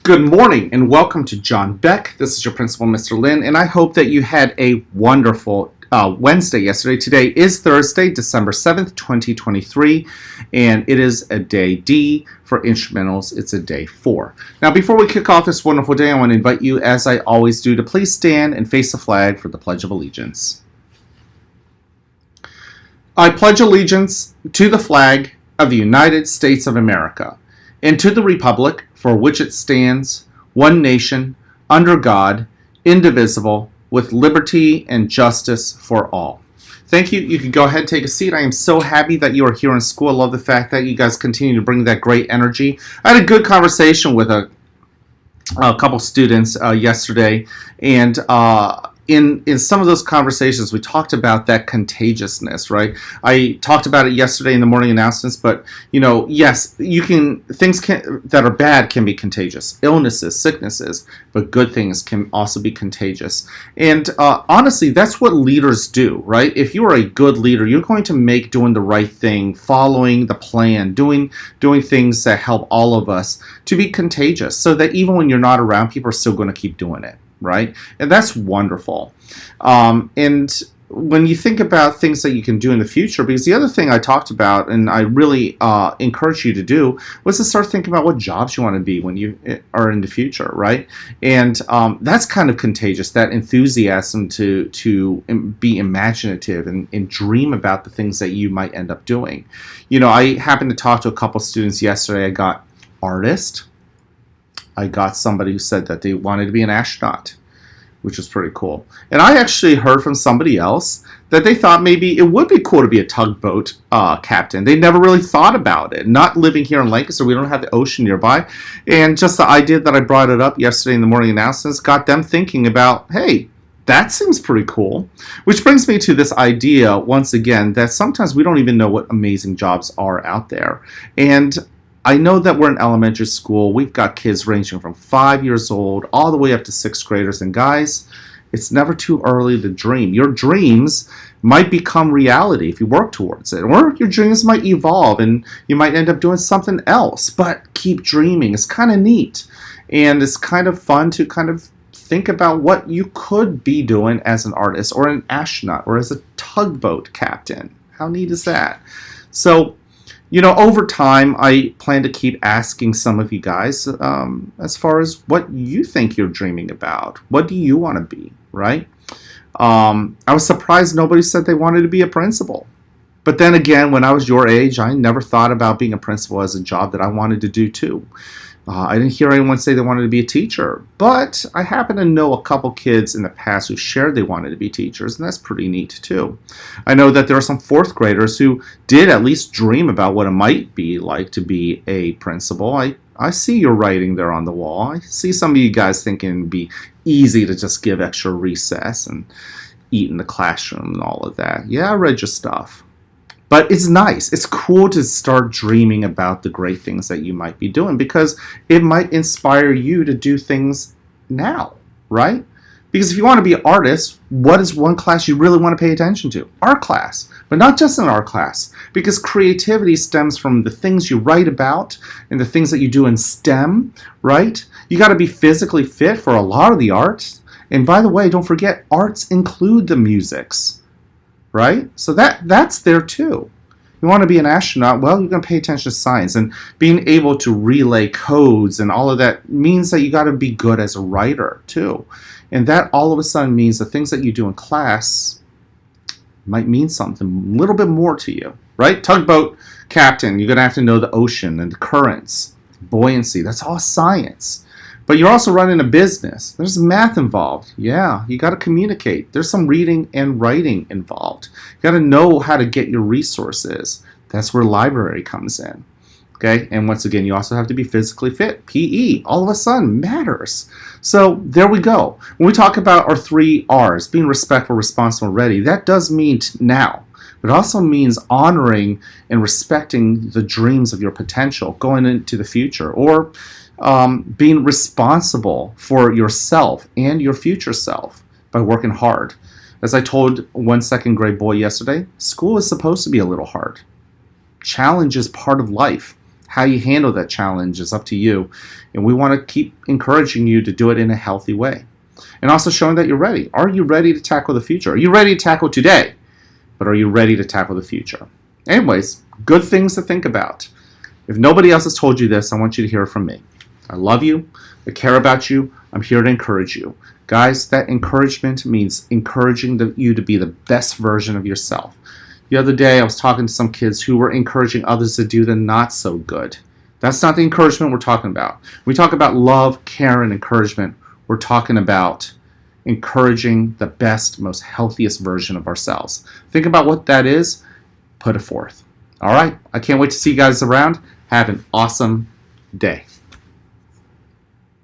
Good morning and welcome to John Beck. This is your principal, Mr. Lin, and I hope that you had a wonderful Wednesday yesterday. Today is Thursday, December 7th, 2023, and it is a day D. For instrumentals, it's a day 4. Now, before we kick off this wonderful day, I want to invite you, as I always do, to please stand and face the flag for the Pledge of Allegiance. I pledge allegiance to the flag of the United States of America and to the republic for which it stands, one nation, under God, indivisible, with liberty and justice for all. Thank you. You can go ahead and take a seat. I am so happy that you are here in school. I love the fact that you guys continue to bring that great energy. I had a good conversation with a couple students yesterday, and in some of those conversations, we talked about that contagiousness, right? I talked about it yesterday in the morning announcements, but yes, things that are bad can be contagious, illnesses, sicknesses, but good things can also be contagious. And honestly, that's what leaders do, right? If you are a good leader, you're going to make doing the right thing, following the plan, doing things that help all of us to be contagious, so that even when you're not around, people are still going to keep doing it. Right? And that's wonderful. And when you think about things that you can do in the future, because the other thing I talked about and I really encourage you to do was to start thinking about what jobs you want to be when you are in the future, right? And that's kind of contagious, that enthusiasm to be imaginative and dream about the things that you might end up doing. I happened to talk to a couple students yesterday. I got artist. I got somebody who said that they wanted to be an astronaut, which was pretty cool. And I actually heard from somebody else that they thought maybe it would be cool to be a tugboat captain. They never really thought about it. Not living here in Lancaster, we don't have the ocean nearby. And just the idea that I brought it up yesterday in the morning announcements got them thinking about, hey, that seems pretty cool. Which brings me to this idea, once again, that sometimes we don't even know what amazing jobs are out there. And I know that we're in elementary school. We've got kids ranging from 5 years old all the way up to 6th graders. And guys, it's never too early to dream. Your dreams might become reality if you work towards it. Or your dreams might evolve and you might end up doing something else. But keep dreaming. It's kind of neat. And it's kind of fun to kind of think about what you could be doing as an artist or an astronaut or as a tugboat captain. How neat is that? So, over time, I plan to keep asking some of you guys as far as what you think you're dreaming about. What do you want to be, right? I was surprised nobody said they wanted to be a principal. But then again, when I was your age, I never thought about being a principal as a job that I wanted to do too. I didn't hear anyone say they wanted to be a teacher, but I happen to know a couple kids in the past who shared they wanted to be teachers, and that's pretty neat too. I know that there are some 4th graders who did at least dream about what it might be like to be a principal. I see your writing there on the wall. I see some of you guys thinking it'd be easy to just give extra recess and eat in the classroom and all of that. Yeah, I read your stuff. But it's nice. It's cool to start dreaming about the great things that you might be doing because it might inspire you to do things now, right? Because if you want to be an artist, what is one class you really want to pay attention to? Art class. But not just an art class. Because creativity stems from the things you write about and the things that you do in STEM, right? You got to be physically fit for a lot of the arts. And by the way, don't forget, arts include the musics. Right? So that's there too. You want to be an astronaut, well, you're going to pay attention to science. And being able to relay codes and all of that means that you got to be good as a writer too. And that all of a sudden means the things that you do in class might mean something a little bit more to you. Right? Tugboat captain, you're going to have to know the ocean and the currents, buoyancy. That's all science. But you're also running a business. There's math involved. Yeah, you got to communicate. There's some reading and writing involved. You got to know how to get your resources. That's where library comes in. Okay, and once again, you also have to be physically fit. PE, all of a sudden, matters. So there we go. When we talk about our 3 R's, being respectful, responsible, ready, that does mean now. It also means honoring and respecting the dreams of your potential going into the future, or being responsible for yourself and your future self by working hard. As I told one 2nd grade boy yesterday, school is supposed to be a little hard. Challenge is part of life. How you handle that challenge is up to you. And we want to keep encouraging you to do it in a healthy way. And also showing that you're ready. Are you ready to tackle the future? Are you ready to tackle today? But are you ready to tackle the future? Anyways, good things to think about. If nobody else has told you this, I want you to hear it from me. I love you. I care about you. I'm here to encourage you. Guys, that encouragement means encouraging you to be the best version of yourself. The other day, I was talking to some kids who were encouraging others to do the not so good. That's not the encouragement we're talking about. When we talk about love, care, and encouragement, we're talking about encouraging the best, most healthiest version of ourselves. Think about what that is. Put it forth. All right. I can't wait to see you guys around. Have an awesome day.